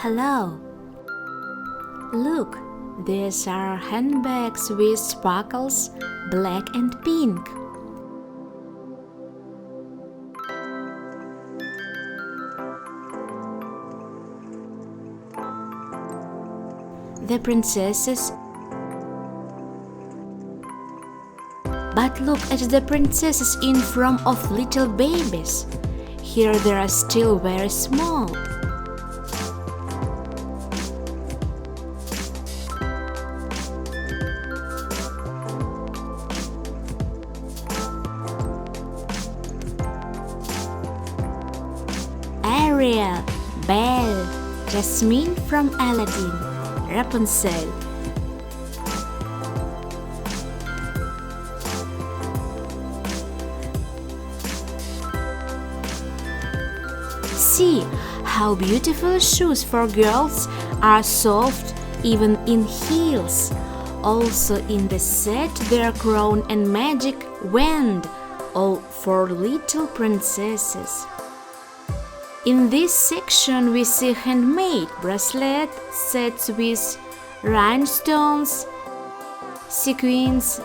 Hello. Look, these are handbags with sparkles, black and pink. The princesses. But look at the princesses in front of little babies. Here they are still very small. Ariel, Belle, Jasmine from Aladdin, Rapunzel. See how beautiful shoes for girls are soft even in heels. Also in the set their crown and magic wand, all for little princesses. In this section we see handmade bracelet sets with rhinestones, sequins,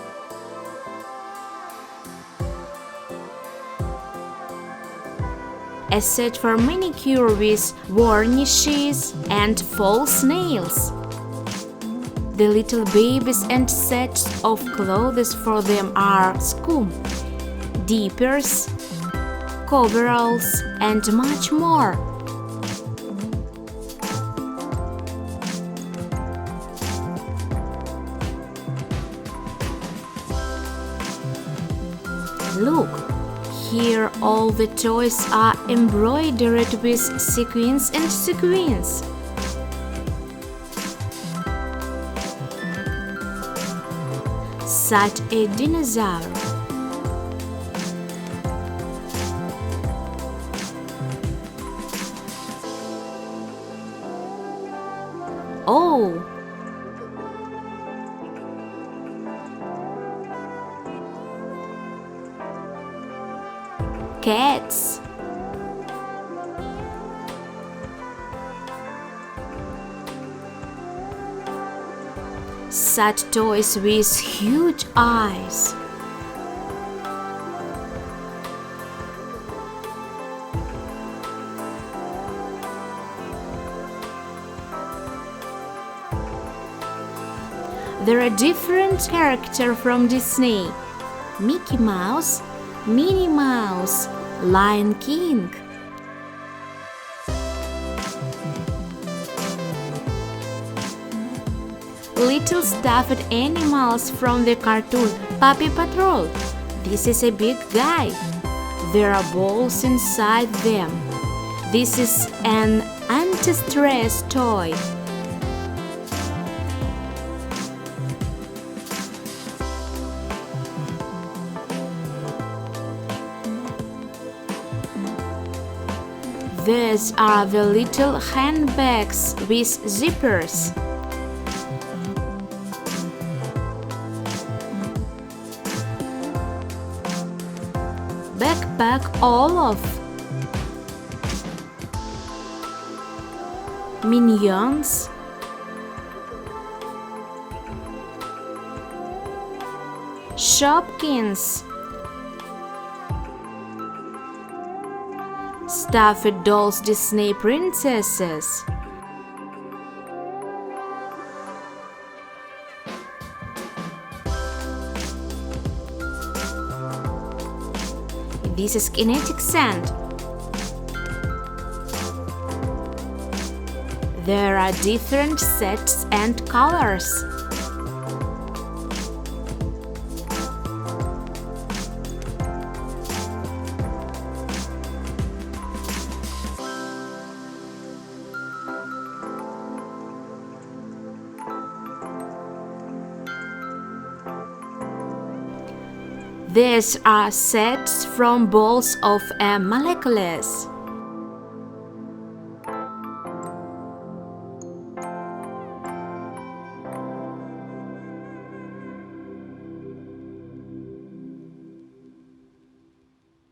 a set for manicure with varnishes and false nails. The little babies and sets of clothes for them are scoop, diapers, coveralls, and much more. Look, here all the toys are embroidered with sequins and sequins. Such a dinosaur. Oh! Cats. Such toys with huge eyes. There are different characters from Disney: Mickey Mouse, Minnie Mouse, Lion King. Little stuffed animals from the cartoon Paw Patrol. This is a big guy. There are balls inside them. This is an anti-stress toy. These are the little handbags with zippers. Backpack Olaf. Minions. Shopkins. Stuffed dolls Disney princesses. This is kinetic sand. There are different sets and colors. These are sets from balls of a molecules.